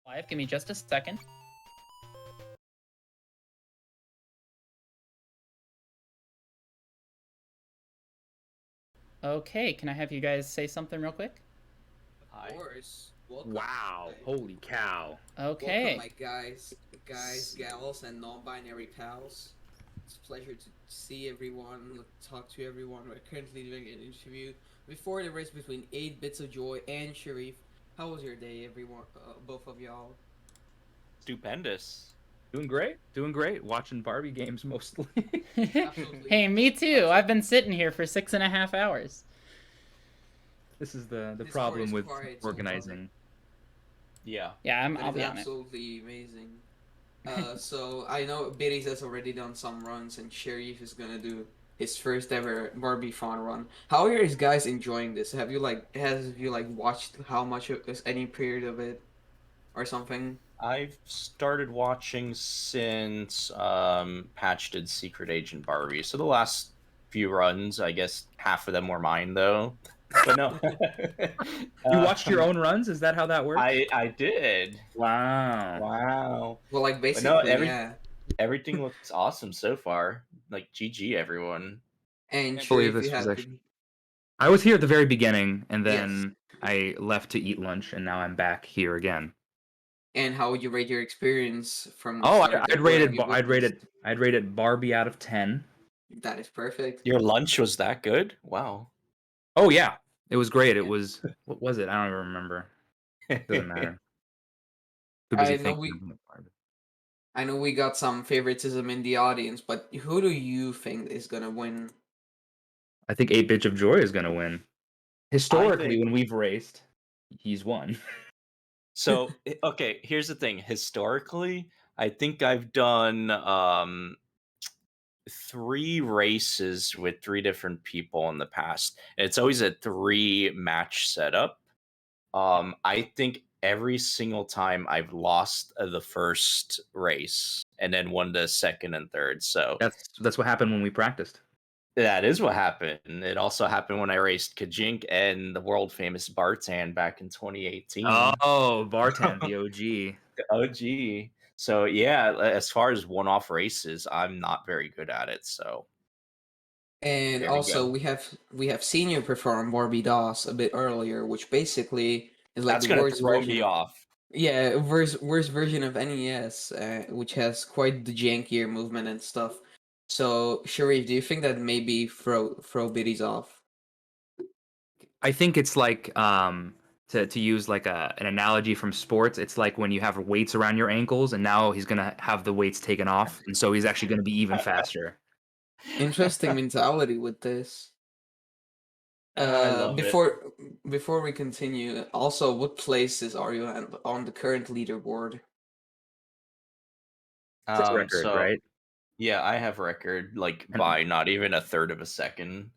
Live, give me just a second. Okay, can I have you guys say something real quick? Of course. Welcome. Wow! Holy cow! Okay. Welcome, my guys, gals, and non-binary pals. It's a pleasure to see everyone, talk to everyone. We're currently doing an interview before the race between 8BitsofJoy and Sharif. How was your day, everyone? Both of y'all. Stupendous. Doing great. Watching Barbie games mostly. Absolutely. Hey, me too. I've been sitting here for 6.5 hours. This is the This problem part is with quiet, so organizing. Yeah. Yeah, That I'll is be on it. absolutely amazing. So I know Biddies has already done some runs, and Sharif is gonna do his first ever Barbiethon run. How are you guys enjoying this? Have you watched how much of any period of it or something? I've started watching since Patch did Secret Agent Barbie. So the last few runs, I guess half of them were mine though. But no. You watched your own runs? Is that how that works? I did. Wow. Wow. Well, like But no, basically, yeah. everything looks awesome so far. Like GG everyone. And I believe Sharif, you this was have actually. I was here at the very beginning, and yes. then I left to eat lunch, and now I'm back here again. And how would you rate your experience from the Oh, start? I'd rated Barbie out of 10. That is perfect. Your lunch was that good? Wow. Oh yeah, it was great. It Yeah. was what was it? I don't even remember. Doesn't matter. Too busy I know thinking. I know we got some favoritism in the audience, but who do you think is gonna win? I think 8 Bits of Joy is gonna win. Historically, think- when we've raced, he's won. So okay, here's the thing. Historically, I think I've done 3 races with 3 different people in the past. And it's always a 3 match setup. I think every single time I've lost the first race and then won the second and third. So That's what happened when we practiced. that is what happened. It also happened when I raced Kajink and the world famous Bartan back in 2018. Oh, Bartan, the OG. OG. So yeah, as far as one-off races, I'm not very good at it. So And there we also go. we have seen you perform Barbie DOS a bit earlier, which basically is like That's the gonna worst throw version me of off. worst version of NES, which has quite the jankier movement and stuff. So Sharif, do you think that maybe throw biddies off? I think it's like to use like an analogy from sports. It's like when you have weights around your ankles, and now he's gonna have the weights taken off, and so he's actually gonna be even faster. Interesting mentality with this. I love it. Before we continue, also, what places are you on the current leaderboard? It's a record, So right? yeah, I have record like And by not even a third of a second.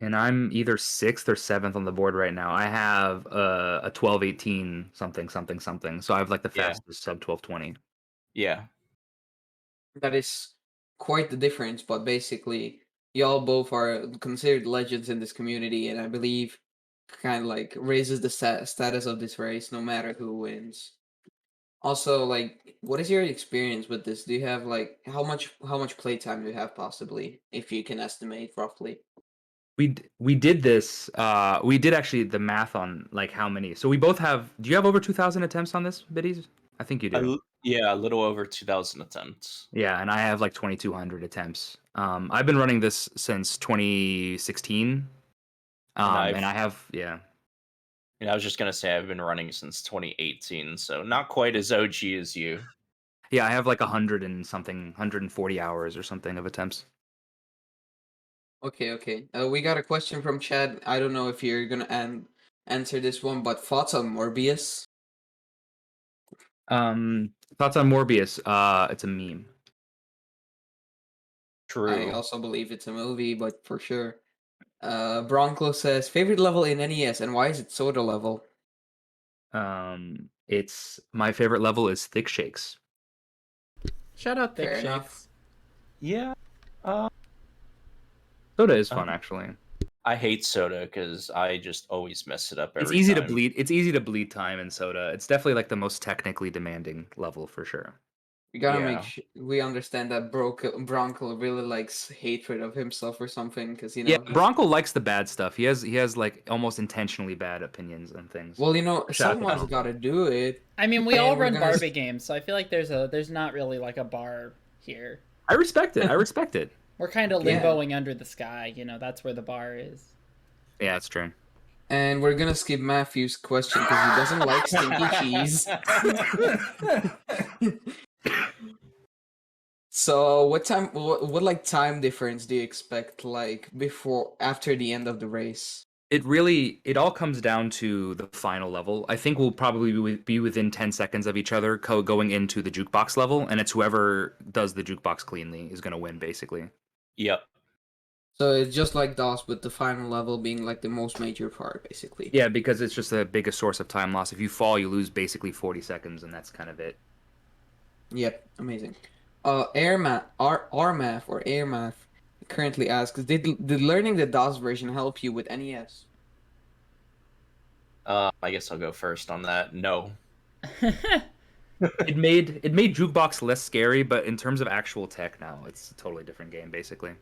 and I'm either 6th or 7th on the board right now. I have a 12:18 something something something. So I have like the Yeah. fastest sub 12:20. Yeah. That is quite the difference, but basically, y'all both are considered legends in this community, and I believe kind of like raises the status of this race no matter who wins. Also, like, what is your experience with this? Do you have like how much playtime do you have possibly, if you can estimate roughly? We did this. We did actually the math on like how many. So we both have. Do you have over 2,000 attempts on this, Biddies? I think you do. Yeah, a little over 2,000 attempts. Yeah, and I have like 2,200 attempts. I've been running this since 2016. And I have And I was just gonna say I've been running since 2018, so not quite as OG as you. yeah, I have like 100 and something, 140 hours or something of attempts. Okay. We got a question from Chad. I don't know if you're gonna answer this one, but thoughts on Morbius? Thoughts on Morbius? It's a meme. True. I also believe it's a movie, but for sure. Bronco says favorite level in NES and why is it soda level? It's my favorite level is Thick Shakes. Shout out Thick Fair Shakes. enough. Yeah. Soda is fun actually. I hate soda because I just always mess it up It's every easy to time. bleed. It's easy to bleed time in Soda. It's definitely like the most technically demanding level for sure. We gotta make Yeah. sure we understand that Bronco really likes hatred of himself or something, because Yeah, he's Bronco likes the bad stuff. He has like almost intentionally bad opinions on things. well, Shout out to someone's Bronco. got to do it, I mean, we all and we're run gonna. Barbie games, so I feel like there's not really like a bar here. I respect it. I respect it. We're kind of Yeah. limboing under the sky, that's where the bar is. Yeah, it's true. And we're gonna skip Matthew's question because he doesn't like stinky cheese. So, what like time difference do you expect, like after the end of the race? It all comes down to the final level. I think we'll probably be within 10 seconds of each other going into the jukebox level, and it's whoever does the jukebox cleanly is going to win, basically. Yep. So it's just like DOS, with the final level being like the most major part, basically. Yeah, because it's just the biggest source of time loss. If you fall, you lose basically 40 seconds, and that's kind of it. Yep, amazing. Rmath or Airmath currently asks, did learning the DOS version help you with NES? I guess I'll go first on that. No. It made jukebox less scary, but in terms of actual tech now, it's a totally different game, basically.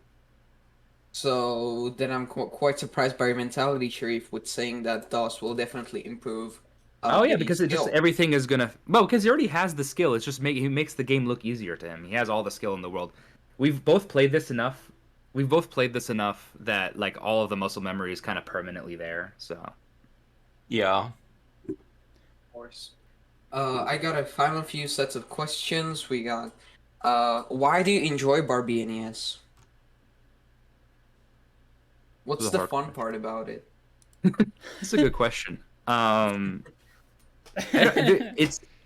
So then I'm quite surprised by your mentality, Sharif, with saying that DOS will definitely improve. Oh yeah, Biddy's because it just skill. everything is gonna because he already has the skill. It's just he makes the game look easier to him. He has all the skill in the world. We've both played this enough. We've both played this enough that like all of the muscle memory is kind of permanently there. So Yeah. Of course. I got a final few sets of questions. We got, why do you enjoy Barbie NES? What's This is a the hard fun question. part about it? That's a good question.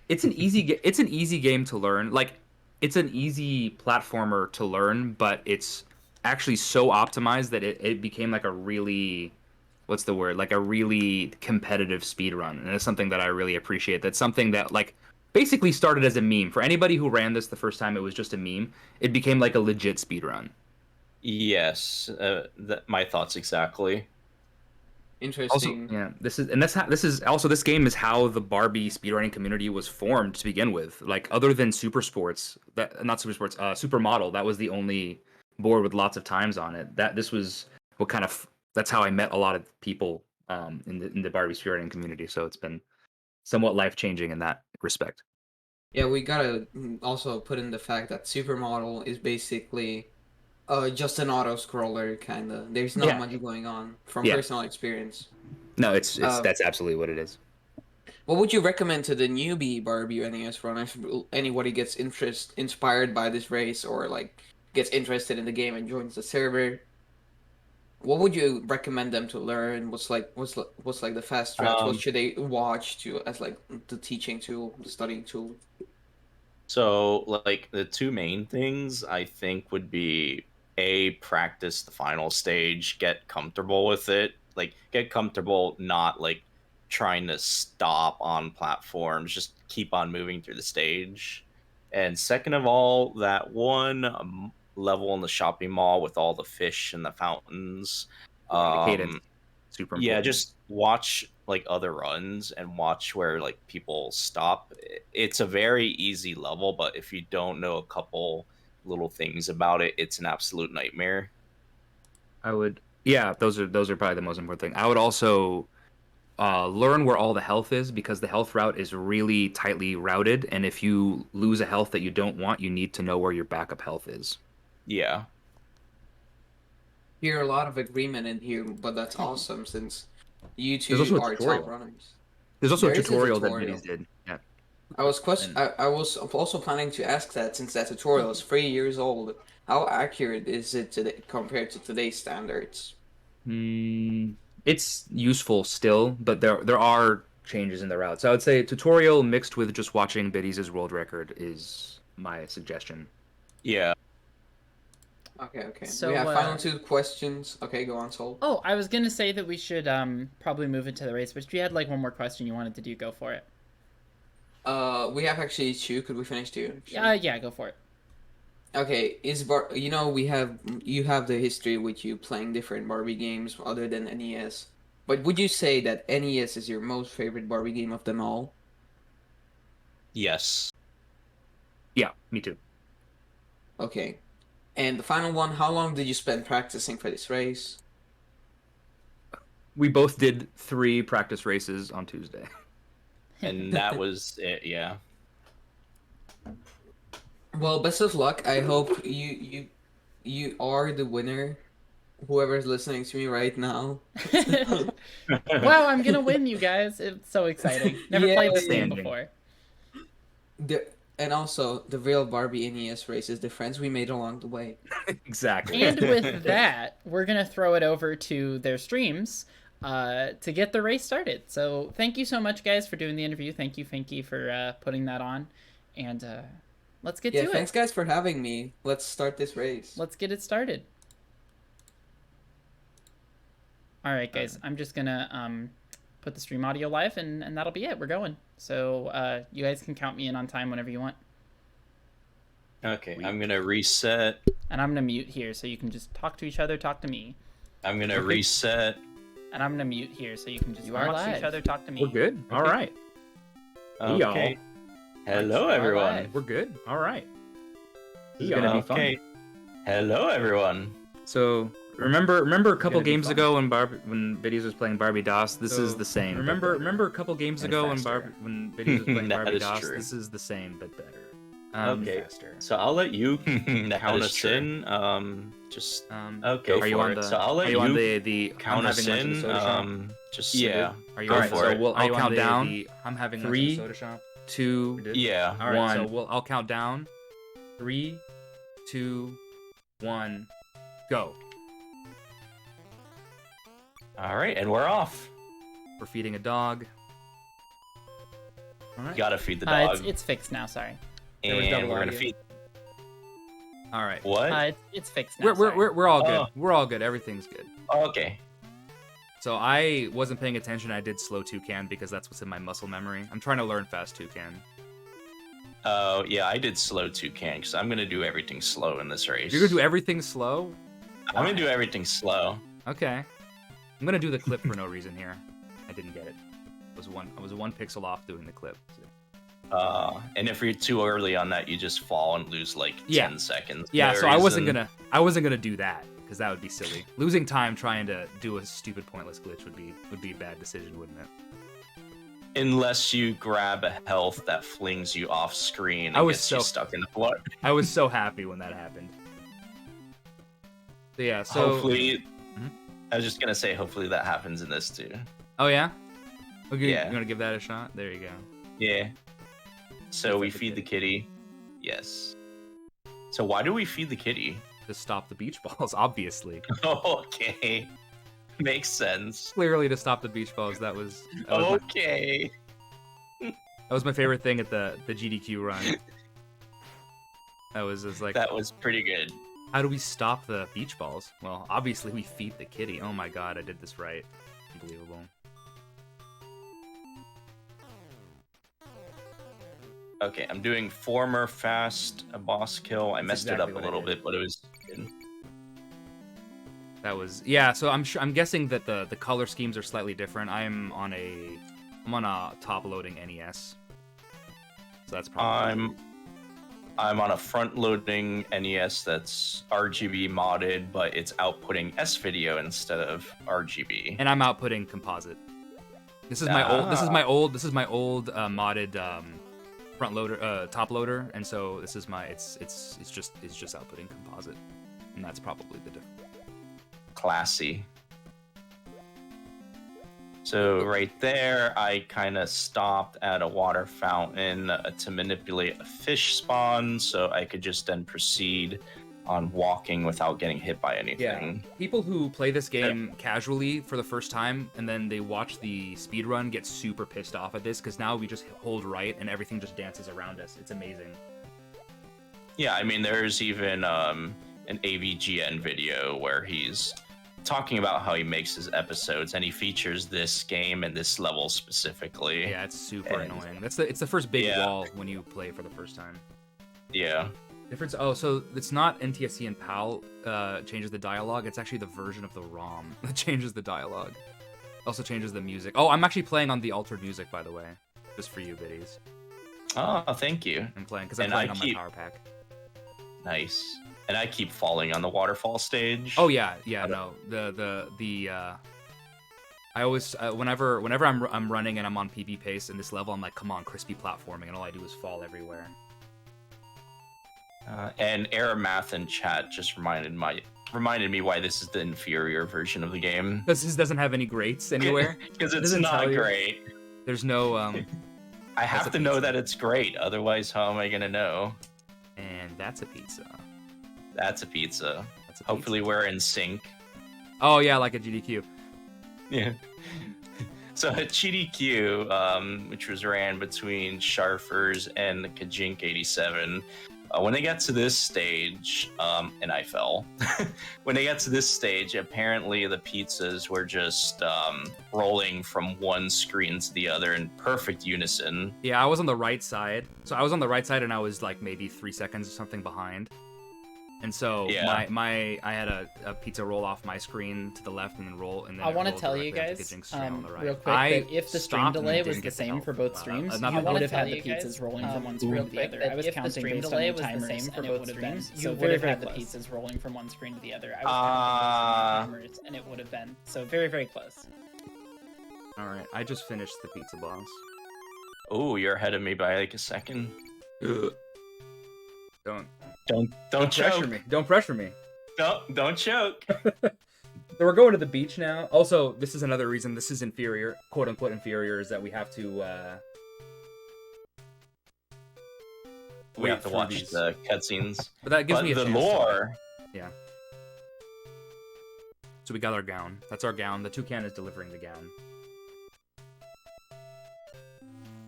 It's an easy game to learn. Like it's an easy platformer to learn, but it's actually so optimized that it became like a really what's the word? Like a really competitive speed run. And it's something that I really appreciate. That's something that like basically started as a meme. For anybody who ran this the first time it was just a meme. It became like a legit speed run. Yes. My thoughts exactly. Also, Interesting. yeah, this game is how the Barbie speedrunning community was formed to begin with. Like other than Super Sports, Supermodel, that was the only board with lots of times on it. This was what kind of that's how I met a lot of people in the Barbie speedrunning community. So it's been somewhat life changing in that respect. Yeah, we gotta also put in the fact that Supermodel is basically just an auto scroller, kinda. There's not Yeah. much going on from Yeah. personal experience. No, it's Uh, that's absolutely what it is. What would you recommend to the newbie Barbie NES runners? Anybody gets inspired by this race, or like gets interested in the game and joins the server? What would you recommend them to learn? What's like the fast route? What should they watch to as like the teaching tool, the studying tool? So, like, the two main things I think would be practice the final stage, get comfortable with it. Like, get comfortable not like trying to stop on platforms, just keep on moving through the stage. And second of all, that one level in the shopping mall with all the fish and the fountains. Yeah, the cadence, super Yeah, important. just watch like other runs and watch where like people stop. It's a very easy level, but if you don't know a couple little things about it, it's an absolute nightmare. Yeah, those are probably the most important thing. I would also learn where all the health is because the health route is really tightly routed, and if you lose a health that you don't want, you need to know where your backup health is. Yeah. Hear a lot of agreement in here, but that's awesome since you There's also two a are top tutorial. runners. There's also There a is a tutorial that tutorial. Biddies did. Yeah. I was And I was also planning to ask that since that tutorial is 3 years old. How accurate is it today compared to today's standards? it's useful still, but there are changes in the route. So I would say tutorial mixed with just watching Biddies' world record is my suggestion. Yeah. Okay. So, we have final two questions. Okay, go on, Sol. Oh, I was gonna say that we should probably move into the race, but if you had like one more question you wanted to do, go for it. We have actually two. Could we finish two? Yeah, go for it. Okay, you have the history with you playing different Barbie games other than NES. But would you say that NES is your most favorite Barbie game of them all? Yes. Yeah, me too. Okay. And the final one, how long did you spend practicing for this race? We both did 3 practice races on Tuesday. And that was it, yeah. Well, best of luck. I hope you are the winner. Whoever's listening to me right now. Wow, I'm gonna win, you guys! It's so exciting. Never played this game Yay. before. And also, the real Barbie NES race is the friends we made along the way. Exactly. And with that, we're gonna throw it over to their streams to get the race started. So thank you so much, guys, for doing the interview. Thank you for putting that on, and let's get to Thanks it. guys for having me. Let's start this race. Let's get it started. All right, guys. I'm just gonna put the stream audio live, and that'll be it. We're going. So you guys can count me in on time whenever you want. Okay, I'm gonna reset. And I'm gonna mute here so you can just talk to each other, talk to me. I'm gonna reset. And I'm gonna mute here so you can just You are talk to live. each other, talk to me. We're good. All right. Okay. Hello, everyone. live. We're good. All right. This is Yeah. gonna be fun. Okay. Hello, everyone. So remember a couple gonna be games fun. ago when Biddies was playing Barbie DOS. This is So, the same. but Remember a couple games and ago faster. when Biddies was playing That Barbie is DOS. true. This is the same but better. Okay. Faster. So I'll let you That count is us true. in. Just okay. Are you for on it. the? So I'll let are you on you the? count I'm us having lunch at the in. soda shop. Just You yeah. good? Are you Go all right? for So it. I'll count down. I'm having 3, lunch at the soda shop. 2, We're good? Yeah. all right. So 1. I'll count down. 3, 2, 1, go. All right, and we're off. We're feeding a dog. All You right. gotta feed the dog, It's fixed now. Sorry. There was and double we're gonna audio. feed. All right. What? It's fixed now. We're all good. Oh. We're all good. Everything's good. Okay. So I wasn't paying attention. I did slow toucan because that's what's in my muscle memory. I'm trying to learn fast toucan. Oh yeah, I did slow toucan because I'm gonna do everything slow in this race. You're gonna do everything slow? I'm gonna do everything slow. Okay. I'm gonna do the clip for no reason here. I didn't get it. I was one pixel off doing the clip. And if you're too early on that, you just fall and lose like Yeah. 10 seconds. for Yeah, no so I wasn't reason. gonna do that because that would be silly. Losing time trying to do a stupid pointless glitch would be a bad decision, wouldn't it? Unless you grab a health that flings you off screen and I was gets you so- stuck in the floor. I was so happy when that happened. So yeah, so Hopefully, Mhm. I was just gonna say, hopefully that happens in this too. Oh yeah? Okay, Yeah. you wanna give that a shot? There you go. Yeah. So Feed we the feed the kitty. Yes. So why do we feed the kitty? To stop the beach balls, obviously. Okay. Makes sense. Clearly to stop the beach balls. That was Okay. that was my favorite thing at the GDQ run. That was just like, That was pretty good. how do we stop the beach balls? Well, obviously we feed the kitty. Oh my god, I did this right. Unbelievable. Okay, I'm doing former fast a boss kill. I messed exactly it what up I a little did. bit, but it was good. That was so I'm guessing that the color schemes are slightly different. I'm on a top loading NES. So that's probably I'm on a front-loading NES that's RGB modded, but it's outputting S video instead of RGB. and I'm outputting composite. This is my old modded front loader top loader, and so this is my it's just outputting composite, and that's probably the difference. Classy. So right there, I kind of stopped at a water fountain to manipulate a fish spawn, so I could just then proceed on walking without getting hit by anything. People who play this game casually for the first time and then they watch the speedrun get super pissed off at this because now we just hold right and everything just dances around us. It's amazing. Yeah, I mean, there's even an AVGN video where he's talking about how he makes his episodes, and he features this game and this level specifically. Yeah, it's super And- annoying. It's the first big Yeah. wall when you play for the first time. Yeah. Difference? Oh, so it's not NTSC and PAL changes the dialogue. It's actually the version of the ROM that changes the dialogue. Also changes the music. Oh, I'm actually playing on the altered music, by the way, just for you biddies. Oh, thank you. I'm playing because I'm And playing I on keep- my power pack. Nice. And I keep falling on the waterfall stage. Oh yeah, no. I always whenever I'm running and I'm on PB pace in this level, I'm like, come on, crispy platforming, and all I do is fall everywhere. And error math in chat just reminded me why this is the inferior version of the game. Because this doesn't have any grates anywhere. Because it's Doesn't not tell you. great. There's no I have a to know pizza. that it's great, otherwise how am I gonna know? And that's a pizza. That's a pizza. That's a Hopefully pizza. we're in sync. Oh yeah, like a GDQ. Yeah. So at GDQ, which was ran between Sharfers and the Kajink 87, when they got to this stage, and I fell. When they got to this stage, apparently the pizzas were just rolling from one screen to the other in perfect unison. Yeah, I was on the right side. So I was on the right side and I was like maybe 3 seconds or something behind. And so Yeah. I had a pizza roll off my screen to the left and then roll and then I it want to rolled tell you directly onto guys, Kajink's stream on the right. real quick, I that if the stream stopped and delay didn't was the get to same help. for both streams, Not you that would have bad. had the pizzas rolling from one Ooh. screen to the other. I was If the counting stream based on delay the was the timers, same for and it both would have been. streams, So you very, would very have had had the the pizzas rolling from one screen to the other. I was counting based on the timers, and it would have been. So very, very close. All right, I just finished the pizza boss. Oh, you're ahead of me by like a second. Don't Don't pressure choke. me. Don't pressure me. Don't choke. So we're going to the beach now. Also, this is another reason this is inferior, quote unquote inferior, is that we have to We wait have to for watch these. the cutscenes. But that gives But me a the chance to, lore. yeah. So we got our gown. That's our gown. The toucan is delivering the gown.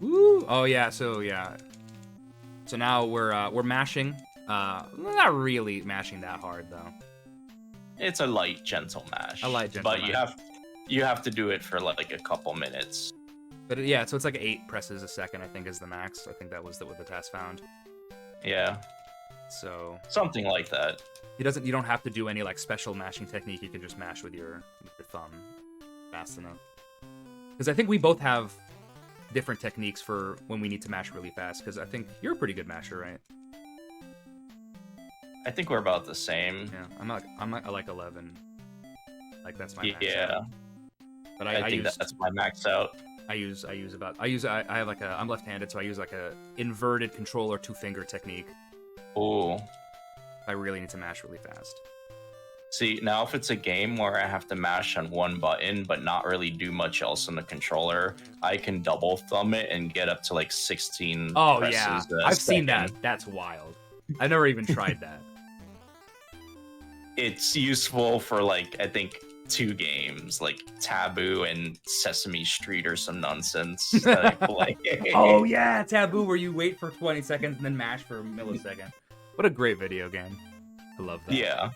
Woo! Oh yeah. So yeah. So now we're mashing. Not really mashing that hard though. It's a light, gentle mash. A light, gentle but mash. you have to do it for like a couple minutes. But yeah, so it's like 8 presses a second. I think is the max. I think that was what the test found. Yeah, So something like that. you don't have to do any like special mashing technique. You can just mash with your thumb fast enough. Because I think we both have different techniques for when we need to mash really fast. Because I think you're a pretty good masher, right? I think we're about the same. Yeah, I'm at like 11. Like that's my max Yeah, out. But I think that's my max out. I have like I'm left-handed, so I use like a inverted controller 2-finger technique. Ooh. If I really need to mash really fast. See, now if it's a game where I have to mash on one button but not really do much else on the controller, I can double thumb it and get up to like 16 Oh presses yeah, a I've seen that. second. That's wild. I never even tried that. It's useful for like, I think, 2 games, like Taboo and Sesame Street or some nonsense that I play. Oh yeah, Taboo, where you wait for 20 seconds and then mash for a millisecond. What a great video game. I love that. Yeah.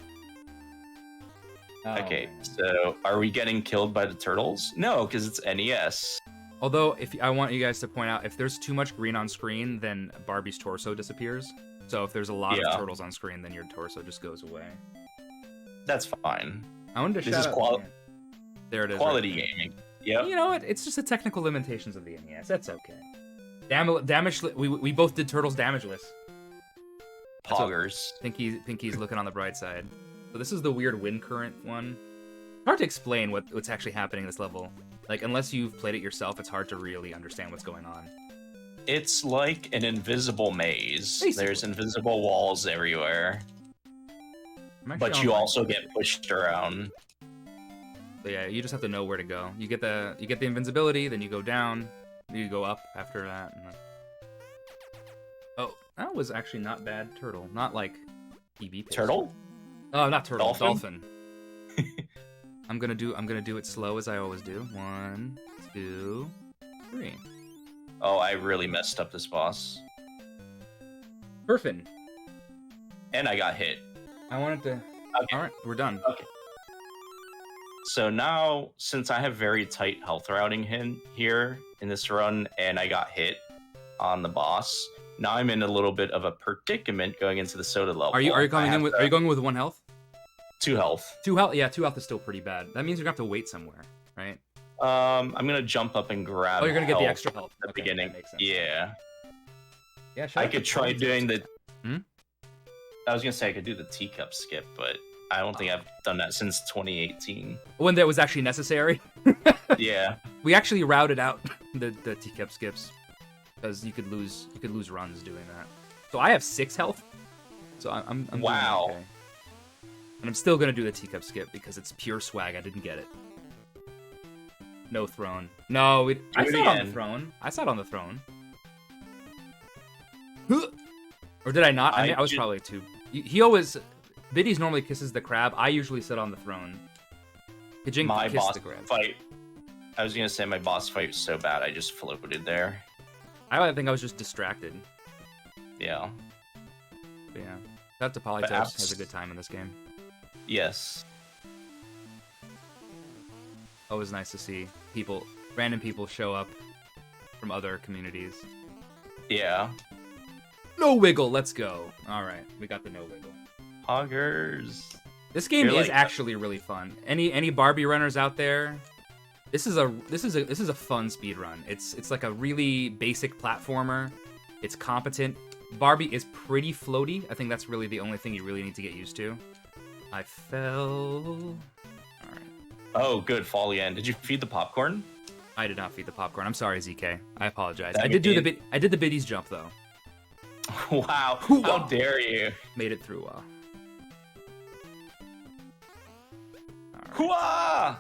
Oh, Okay, man. so are we getting killed by the turtles? No, because it's NES. Although, I want you guys to point out, if there's too much green on screen, then Barbie's torso disappears. So if there's a lot Yeah. of turtles on screen, then your torso just goes away. That's fine. I wanted to This shout is out. There it is. Quality right there. gaming. Yep. You know what? It's just the technical limitations of the NES. That's okay. Damage. We both did Turtles damageless. That's what- Poggers. Pinky's looking on the bright side. So this is the weird wind current one. Hard to explain what's actually happening in this level. Like, unless you've played it yourself, it's hard to really understand what's going on. It's like an invisible maze. Basically. There's invisible walls everywhere, I'm actually but you online. also get pushed around. So yeah, you just have to know where to go. You get the invincibility, then you go down, you go up after that. And then... Oh, that was actually not bad. Turtle, not like EB pace. Turtle? Oh, not turtle. Dolphin? I'm gonna do it slow as I always do. 1, 2, 3. Oh, I really messed up this boss. Perfin. And I got hit. I wanted to. Okay. All right, we're done. So now, since I have very tight health routing here in this run, and I got hit on the boss, Now I'm in a little bit of a predicament going into the soda level. Are you going with 1 health? 2 health. 2 health. Yeah, 2 health is still pretty bad. That means you're gonna have to wait somewhere, right? I'm gonna jump up and grab. Oh, you're gonna get the health extra health at the beginning. That makes sense. Yeah. Yeah. I could try doing the. Hmm? I was gonna say I could do the teacup skip, but I don't think I've done that since 2018. When that was actually necessary. Yeah. We actually routed out the teacup skips because you could lose runs doing that. So I have 6 health. So I'm doing Wow. okay. And I'm still gonna do the teacup skip because it's pure swag. I didn't get it. No throne. No, I sat on the throne. I sat on the throne. Or did I not? I was probably 2. He always. Biddy's normally kisses the crab. I usually sit on the throne. Kijink My kissed boss the crab. fight. I was gonna say my boss fight was so bad I just floated there. I think I was just distracted. Yeah. But yeah. Shout out to Polytoast. Has a good time in this game. Yes. Always nice to see random people show up from other communities. Yeah. No wiggle, let's go. All right, we got the no wiggle. Hoggers. This game You're is like- actually really fun. Any Barbie runners out there? This is a fun speed run. It's like a really basic platformer. It's competent. Barbie is pretty floaty. I think that's really the only thing you really need to get used to. I fell. All right. Oh, good. Fall again. Did you feed the popcorn? I did not feed the popcorn. I'm sorry, ZK. I apologize. That I did do mean- I did the biddies jump though. Wow. Hoo-ah. How dare you? Made it through well. All right. Hooah!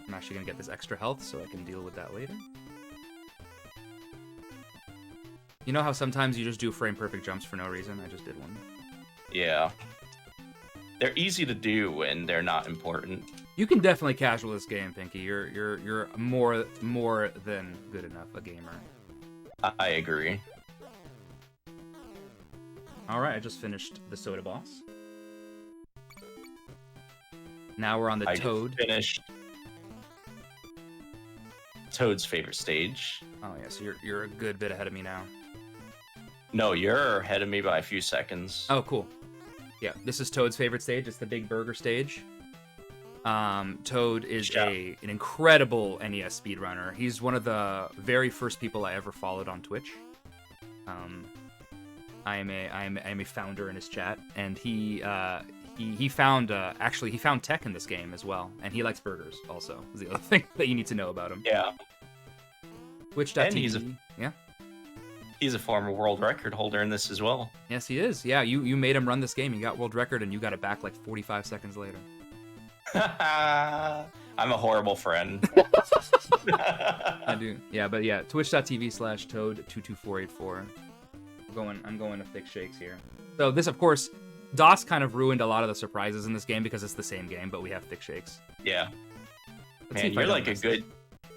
I'm actually gonna get this extra health so I can deal with that later. You know how sometimes you just do frame perfect jumps for no reason? I just did one. Yeah. They're easy to do and they're not important. You can definitely casual this game, Pinky. You're more than good enough a gamer. I agree. All right, I just finished the soda boss. Now we're on the I just Toad. finished Toad's favorite stage. Oh yeah, so you're a good bit ahead of me now. No, you're ahead of me by a few seconds. Oh, cool. Yeah, this is Toad's favorite stage. It's the Big Burger stage. Toad is an incredible NES speedrunner. He's one of the very first people I ever followed on Twitch. I am a founder in his chat, and he found tech in this game as well, and he likes burgers. Also, is the other thing that you need to know about him. Yeah. Twitch.tv. He's a former world record holder in this as well. Yes, he is. Yeah, you made him run this game. He got world record, and you got it back like 45 seconds later. I'm a horrible friend. I do. Yeah, but yeah, twitch.tv/toad22484. I'm going to thick shakes here. So this, of course, DOS kind of ruined a lot of the surprises in this game because it's the same game, but we have thick shakes. Yeah. Let's see Man, if I you're don't like a miss good this.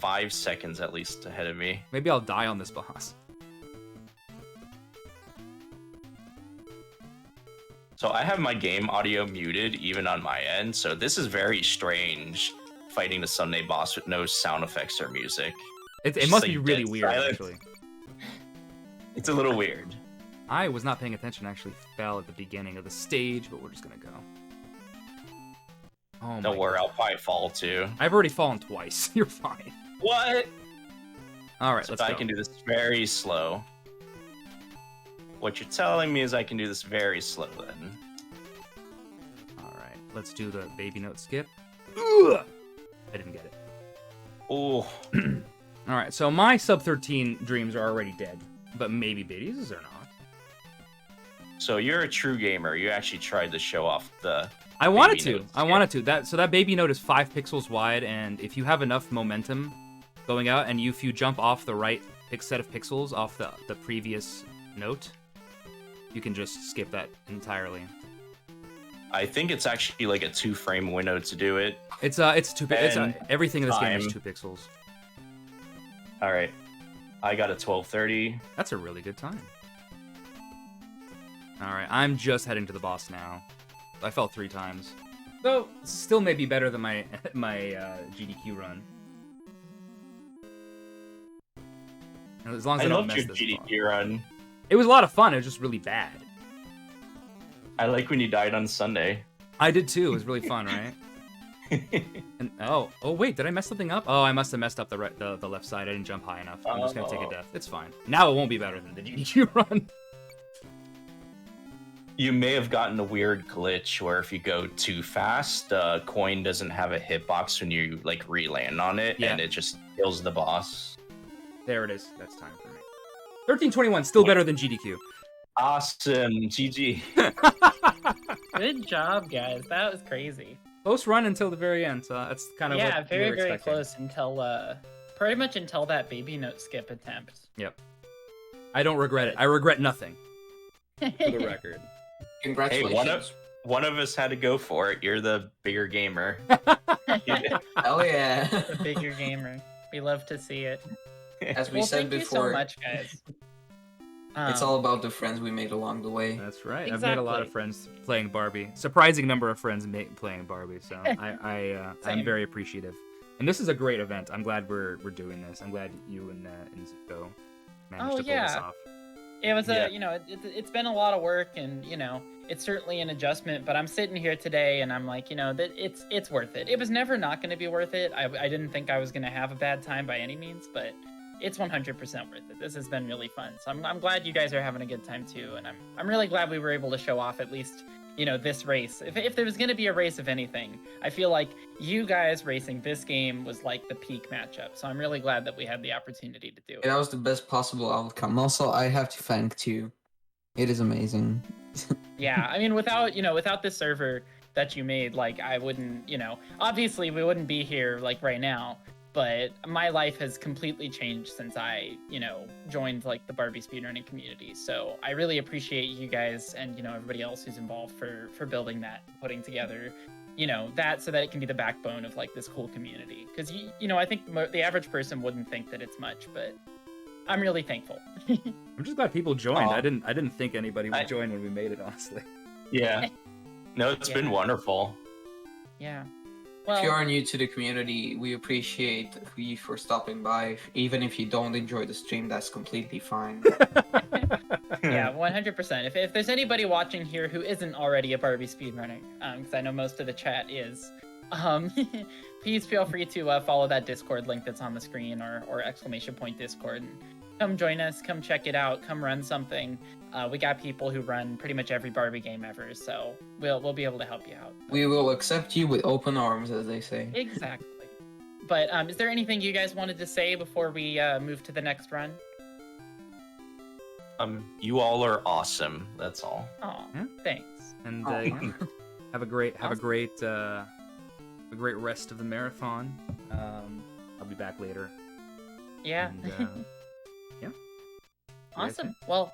5 seconds at least ahead of me. Maybe I'll die on this boss. So I have my game audio muted even on my end, so this is very strange fighting the Sunday boss with no sound effects or music. It Just must like be really dead weird, silence. actually. It's a little weird. I was not paying attention. I actually fell at the beginning of the stage, but we're just gonna go. Oh my Don't worry, God. I'll probably fall too. I've already fallen twice. You're fine. What? All right, So let's if go. I can do this very slow. What you're telling me is I can do this very slow then. All right, let's do the baby note skip. Ugh! I didn't get it. Oh, All right, so my sub 13 dreams are already dead, but maybe Biddy's are not. so you're a true gamer. You actually tried to show off the. I wanted Baby to. note I skip. wanted to. That baby note is 5 pixels wide, and if you have enough momentum going out, and if you jump off the right set of pixels off the previous note, you can just skip that entirely. I think it's actually like a 2-frame window to do it. It's And everything in this game is time. 2 pixels. All right, I got a 1230. That's a really good time. All right, I'm just heading to the boss now. I fell 3 times, so still may be better than my GDQ run. And as long as I I don't loved mess your this GDQ boss. run. It was a lot of fun. It was just really bad. I like when you died on Sunday. I did too. It was really fun, right? And oh wait, did I mess something up? Oh, I must have messed up the left side. I didn't jump high enough. I'm just gonna take a death. It's fine. Now it won't be better than the GDQ run. You may have gotten a weird glitch where if you go too fast, coin doesn't have a hitbox when you like re-land on it, and it just kills the boss. There it is. That's time for me. 1321, still better than GDQ. Awesome, GG. Good job, guys. That was crazy. Close run until the very end. So that's kind of what very, we were very expecting. close until pretty much until that baby note skip attempt. Yep. I don't regret it. I regret nothing. For the record. Congratulations. Hey, one of us had to go for it. You're the bigger gamer. Hell yeah. The bigger gamer. We love to see it. As we said thank before, you so much, guys. it's all about the friends we made along the way. That's right. Exactly. I've made a lot of friends playing Barbie. Surprising number of friends playing Barbie. So I'm very appreciative. And this is a great event. I'm glad we're doing this. I'm glad you and Zuko managed to pull this off. It was it's been a lot of work, and it's certainly an adjustment. But I'm sitting here today, and I'm like, that it's worth it. It was never not going to be worth it. I didn't think I was going to have a bad time by any means, but it's 100% worth it. This has been really fun. So I'm glad you guys are having a good time too, and I'm really glad we were able to show off at least this race. If there was going to be a race of anything, I feel like you guys racing this game was like the peak matchup. So I'm really glad that we had the opportunity to do it. That was the best possible outcome. Also, I have to thank you. It is amazing. Yeah, I mean, without this server that you made, like, I wouldn't, obviously we wouldn't be here like right now. But my life has completely changed since I, joined like the Barbie speedrunning community. So I really appreciate you guys and, everybody else who's involved for building that, putting together, that so that it can be the backbone of like this cool community. Because, I think the average person wouldn't think that it's much, but I'm really thankful. I'm just glad people joined. I didn't think anybody would join when we made it, honestly. Yeah. No, it's been wonderful. Yeah. Well, if you are new to the community, we appreciate you for stopping by. Even if you don't enjoy the stream, that's completely fine. Yeah, 100%. If there's anybody watching here who isn't already a Barbie speedrunner, because I know most of the chat is, please feel free to follow that Discord link that's on the screen or ! Discord. And come join us, come check it out, come run something. We got people who run pretty much every Barbie game ever, so we'll be able to help you out. We will accept you with open arms, as they say. Exactly. But is there anything you guys wanted to say before we move to the next run? You all are awesome. That's all. Oh, thanks. And have a great rest of the marathon. I'll be back later. Yeah. And, awesome. Well,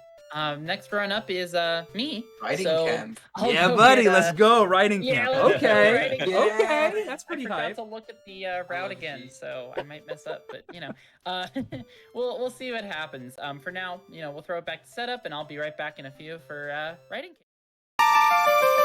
next run up is me. Riding camp. Yeah, buddy, let's go riding yeah, camp. let's go Okay, riding camp. okay, that's pretty I forgot hype. to look at the route again, so I might mess up. But we'll see what happens. For now, we'll throw it back to setup, and I'll be right back in a few for riding camp.